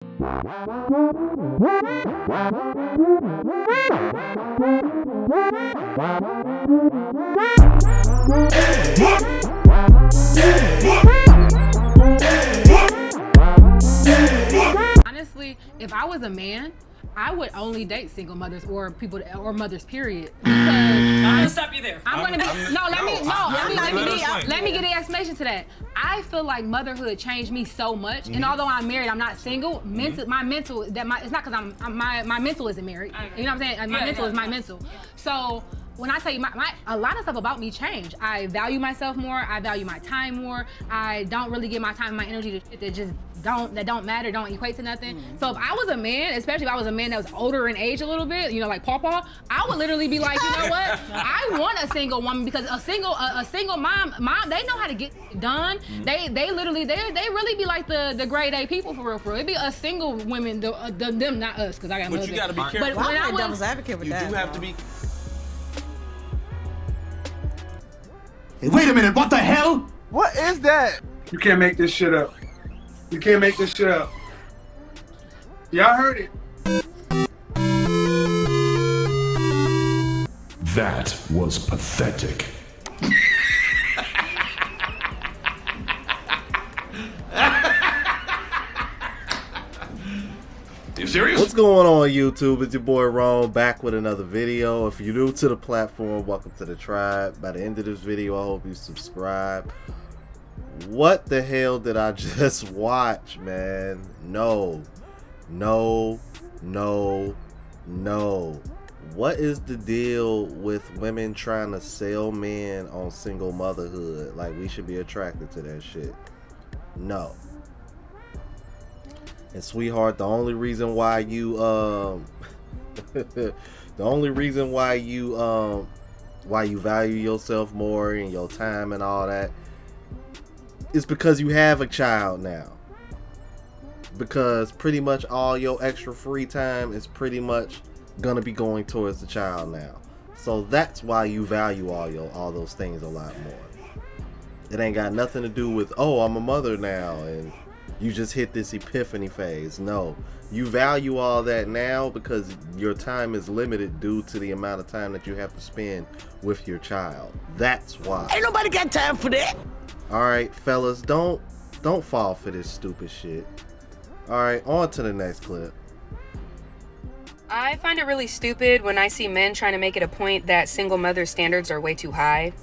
Honestly, if I was a man, I would only date single mothers or people or mothers, period. Because I'm gonna stop you there. let me get an explanation to that. I feel like motherhood changed me so much, and although I'm married, I'm not single. My mental, it's not because my mental isn't married. You know what I'm saying? My mental is my mental. So when I say a lot of stuff about me changed. I value myself more. I value my time more. I don't really give my time and my energy to shit that just don't matter, don't equate to nothing. So if I was a man, especially if I was a man that was older in age a little bit, you know, like Paw, I would literally be like, you know what? I want a single woman because a single mom, they know how to get done. They really be like the grade A people for real. It'd be a single women, them, not us, because I got. But you gotta be careful. But when I was devil's advocate with You that. do have to be. Hey, wait a minute, what the hell? What is that? You can't make this shit up. You can't make this shit up. Y'all heard it. That was pathetic. You serious? What's going on, YouTube? It's your boy Ron back with another video. If you're new to the platform, welcome to the tribe. By the end of this video, I hope you subscribe. What the hell did I just watch, man? No. What is the deal with women trying to sell men on single motherhood? Like, we should be attracted to that shit. No. And sweetheart, the only reason why you why you value yourself more and your time and all that is because you have a child now. Because pretty much all your extra free time is pretty much gonna be going towards the child now. So that's why you value all those things a lot more. It ain't got nothing to do with, oh, I'm a mother now and you just hit this epiphany phase. No, you value all that now because your time is limited due to the amount of time that you have to spend with your child. That's why. Ain't nobody got time for that. All right, fellas, don't fall for this stupid shit. All right, on to the next clip. I find it really stupid when I see men trying to make it a point that single mother standards are way too high.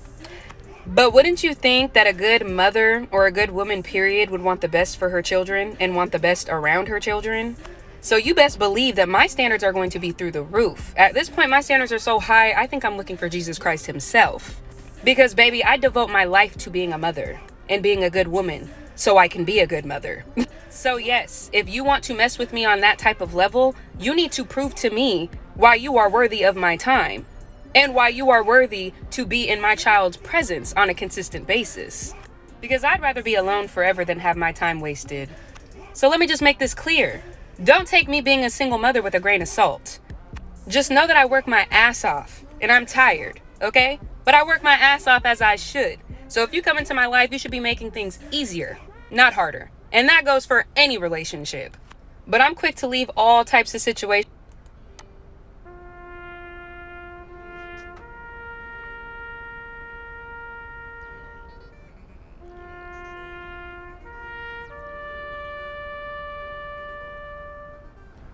But wouldn't you think that a good mother or a good woman, period, would want the best for her children and want the best around her children? So you best believe that my standards are going to be through the roof. At this point, my standards are so high, I think I'm looking for Jesus Christ himself. Because, baby, I devote my life to being a mother and being a good woman so I can be a good mother. So yes, if you want to mess with me on that type of level, you need to prove to me why you are worthy of my time. And why you are worthy to be in my child's presence on a consistent basis. Because I'd rather be alone forever than have my time wasted. So let me just make this clear. Don't take me being a single mother with a grain of salt. Just know that I work my ass off and I'm tired, okay? But I work my ass off as I should. So if you come into my life, you should be making things easier, not harder. And that goes for any relationship. But I'm quick to leave all types of situations.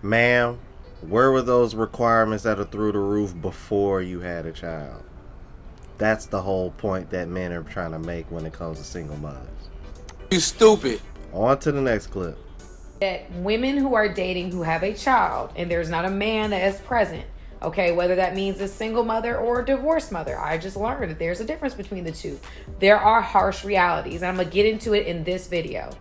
Ma'am, where were those requirements that are through the roof before you had a child? That's the whole point that men are trying to make when it comes to single mothers. You stupid. On to the next clip. That women who are dating who have a child and there's not a man that is present, okay, whether that means a single mother or a divorced mother, I just learned that there's a difference between the two. There are harsh realities, and I'm gonna get into it in this video.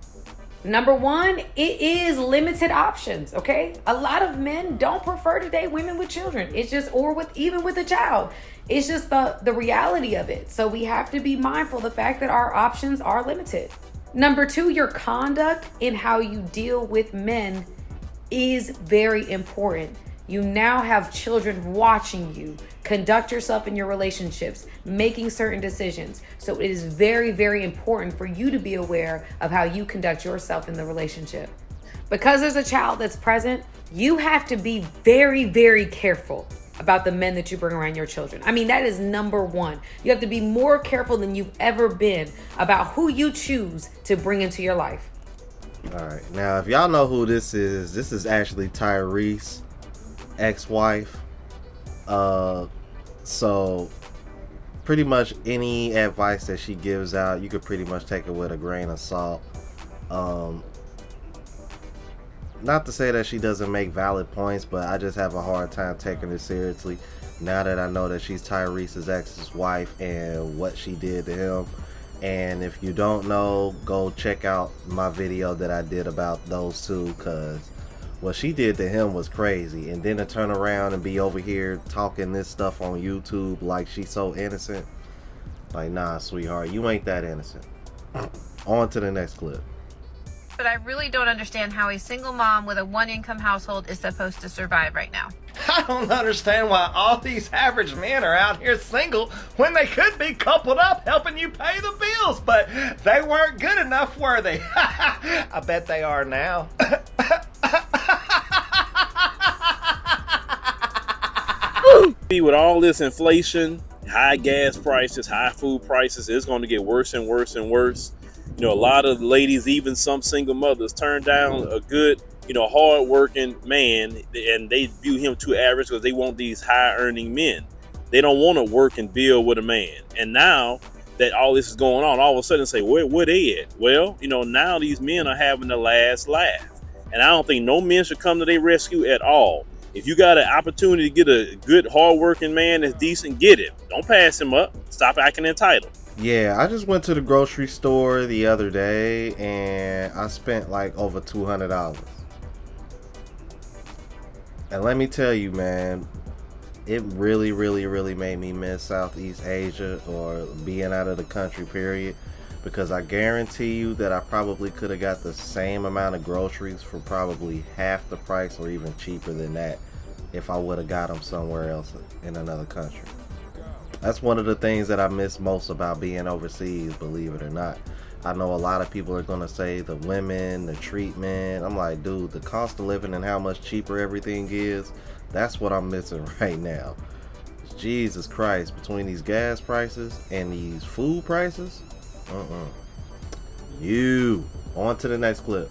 Number one, it is limited options, okay? A lot of men don't prefer to date women with children. It's just, or with even with a child. It's just the reality of it. So we have to be mindful of the fact that our options are limited. Number two, your conduct in how you deal with men is very important. You now have children watching you conduct yourself in your relationships, making certain decisions. So it is very, very important for you to be aware of how you conduct yourself in the relationship. Because there's a child that's present, you have to be very, very careful about the men that you bring around your children. I mean, that is number one. You have to be more careful than you've ever been about who you choose to bring into your life. All right. Now, if y'all know who this is actually Tyrese, ex-wife. So pretty much any advice that she gives out, you could pretty much take it with a grain of salt. Not to say that she doesn't make valid points, but I just have a hard time taking it seriously now that I know that she's Tyrese's ex's wife and what she did to him. And if you don't know, go check out my video that I did about those two, because what she did to him was crazy. And then to turn around and be over here talking this stuff on YouTube like she's so innocent. Like, nah, sweetheart, you ain't that innocent. On to the next clip. But I really don't understand how a single mom with a one-income household is supposed to survive right now. I don't understand why all these average men are out here single when they could be coupled up helping you pay the bills, but they weren't good enough, were they? I bet they are now. With all this inflation, high gas prices, high food prices, it's going to get worse and worse and worse. You know, a lot of ladies, even some single mothers, turn down a good, hard-working man, and they view him too average because they want these high-earning men. They don't want to work and build with a man. And now that all this is going on, all of a sudden say, where they at? Well, now these men are having the last laugh. And I don't think no men should come to their rescue at all. If you got an opportunity to get a good, hard-working man that's decent, get him. Don't pass him up. Stop acting entitled. Yeah, I just went to the grocery store the other day and I spent like over $200. And let me tell you, man, it really, really, really made me miss Southeast Asia or being out of the country, period. Because I guarantee you that I probably could have got the same amount of groceries for probably half the price or even cheaper than that if I would have got them somewhere else in another country. That's one of the things that I miss most about being overseas, believe it or not. I know a lot of people are going to say the women, the treatment. I'm like, dude, the cost of living and how much cheaper everything is, that's what I'm missing right now. Jesus Christ, between these gas prices and these food prices, on to the next clip.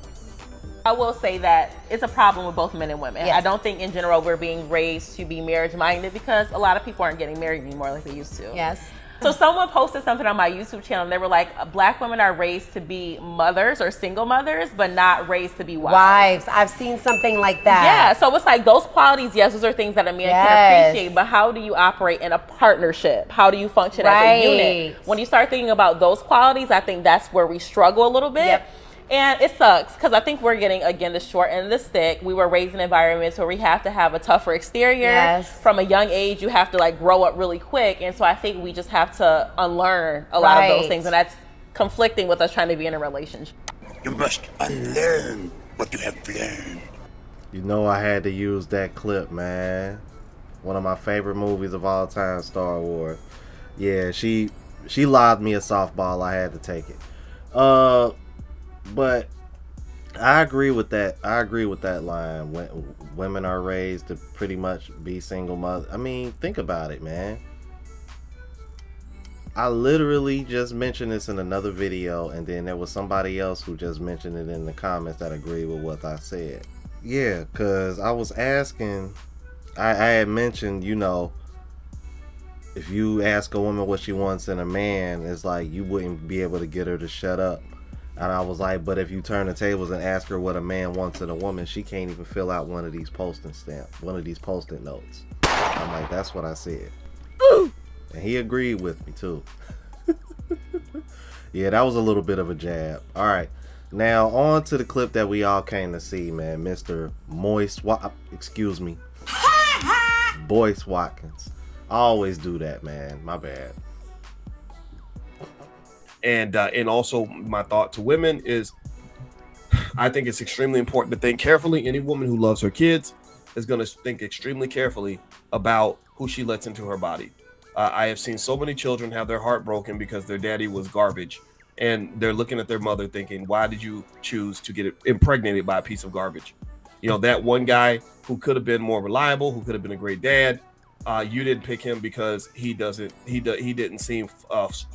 I will say that it's a problem with both men and women. Yes. I don't think in general we're being raised to be marriage minded because a lot of people aren't getting married anymore like they used to. Yes. So someone posted something on my YouTube channel and they were like, Black women are raised to be mothers or single mothers, but not raised to be wives. I've seen something like that. Yeah, so it's like those qualities, yes, those are things that a man can appreciate, but how do you operate in a partnership? How do you function as a unit? When you start thinking about those qualities, I think that's where we struggle a little bit. Yep. And it sucks because I think we're getting, again, the short end of the stick. We were raised in environments where we have to have a tougher exterior. Yes. From a young age, you have to like grow up really quick. And so I think we just have to unlearn a lot of those things. And that's conflicting with us trying to be in a relationship. You must unlearn what you have learned. You know I had to use that clip, man. One of my favorite movies of all time, Star Wars. Yeah, she lobbed me a softball. I had to take it. But I agree with that. I agree with that line. When women are raised to pretty much be single mothers. I mean, think about it, man. I literally just mentioned this in another video, and then there was somebody else who just mentioned it in the comments that agreed with what I said. Yeah, because I was asking, I had mentioned, if you ask a woman what she wants in a man, it's like you wouldn't be able to get her to shut up. And I was like, but if you turn the tables and ask her what a man wants in a woman, she can't even fill out one of these post-it notes. I'm like, that's what I said. Ooh. And he agreed with me too. Yeah, that was a little bit of a jab. All right, now on to the clip that we all came to see, man. Mr. Boyce Watkins. I always do that, man. My bad. And also my thought to women is, I think it's extremely important to think carefully. Any woman who loves her kids is going to think extremely carefully about who she lets into her body. I have seen so many children have their heart broken because their daddy was garbage, and they're looking at their mother thinking, why did you choose to get impregnated by a piece of garbage? You know, that one guy who could have been more reliable, who could have been a great dad, you didn't pick him because he didn't seem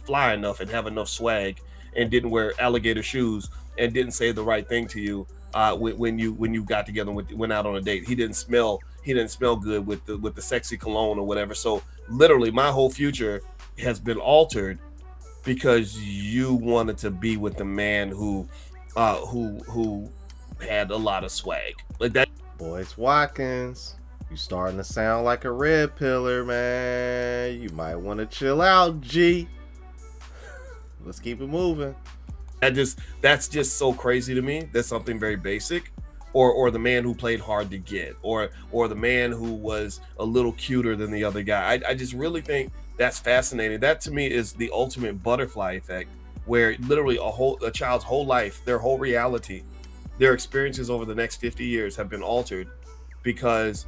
fly enough and have enough swag, and didn't wear alligator shoes, and didn't say the right thing to you when you got together and went out on a date. He didn't smell good with the sexy cologne or whatever. So literally my whole future has been altered because you wanted to be with the man who had a lot of swag like that. Boyce Watkins, you starting to sound like a red pillar, man. You might want to chill out, G. Let's keep it moving. That's just so crazy to me. That's something very basic. Or the man who played hard to get, or the man who was a little cuter than the other guy. I just really think that's fascinating. That to me is the ultimate butterfly effect, where literally a child's whole life, their whole reality, their experiences over the next 50 years have been altered because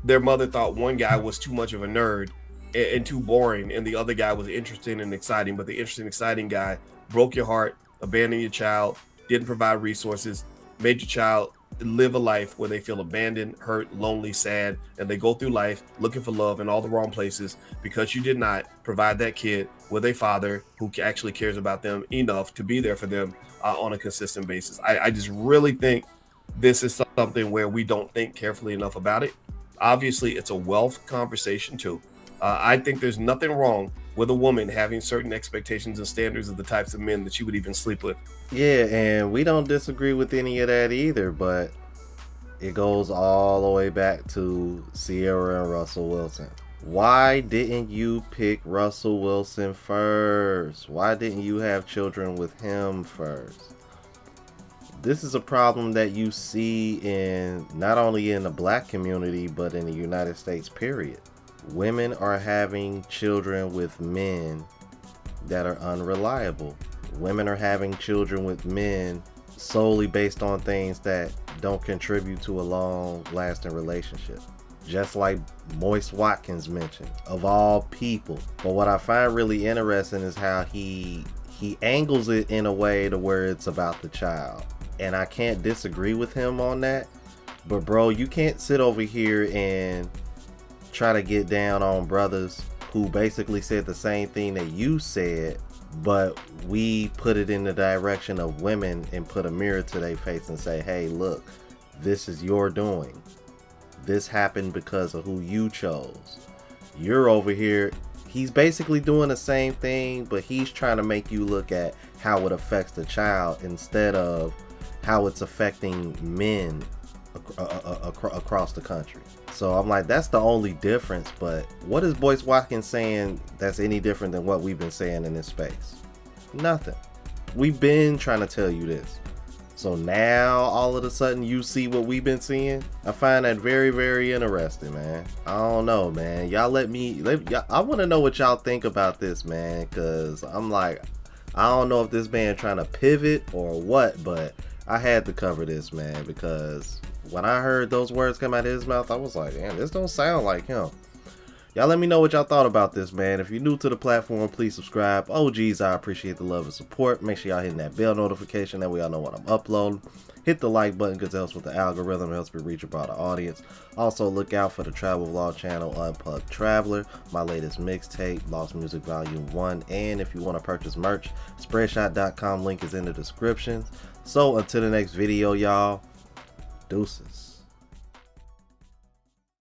their mother thought one guy was too much of a nerd and too boring, and the other guy was interesting and exciting. But the interesting, exciting guy broke your heart, abandoned your child, didn't provide resources, made your child live a life where they feel abandoned, hurt, lonely, sad, and they go through life looking for love in all the wrong places because you did not provide that kid with a father who actually cares about them enough to be there for them on a consistent basis. I just really think this is something where we don't think carefully enough about it. Obviously, it's a wealth conversation too. I think there's nothing wrong with a woman having certain expectations and standards of the types of men that she would even sleep with. Yeah, and we don't disagree with any of that either, but it goes all the way back to Sierra and Russell Wilson. Why didn't you pick Russell Wilson first? Why didn't you have children with him first? This is a problem that you see in not only in the black community, but in the United States, period. Women are having children with men that are unreliable. Women are having children with men solely based on things that don't contribute to a long-lasting relationship. Just like Boyce Watkins mentioned, of all people. But what I find really interesting is how he angles it in a way to where it's about the child. And I can't disagree with him on that. But bro, you can't sit over here and try to get down on brothers who basically said the same thing that you said, but we put it in the direction of women and put a mirror to their face and say, hey, look, this is your doing. This happened because of who you chose. You're over here. He's basically doing the same thing, but he's trying to make you look at how it affects the child instead of how it's affecting men across the country. So I'm like, that's the only difference. But what is Boyce Watkins saying that's any different than what we've been saying in this space? Nothing. We've been trying to tell you this. So now all of a sudden you see what we've been seeing. I find that very, very interesting, man. I don't know, man. Y'all I want to know what y'all think about this, man. Because I'm like, I don't know if this man trying to pivot or what, but I had to cover this, man, because when I heard those words come out of his mouth, I was like, damn, this don't sound like him. Y'all let me know what y'all thought about this, man. If you're new to the platform, please subscribe. OGs, I appreciate the love and support. Make sure y'all hitting that bell notification. That way y'all know when I'm uploading. Hit the like button because it helps with the algorithm. It helps me reach a broader audience. Also, look out for the travel vlog channel, Unplugged Traveler, my latest mixtape, Lost Music Volume 1. And if you want to purchase merch, spreadshot.com. Link is in the description. So until the next video, y'all, deuces.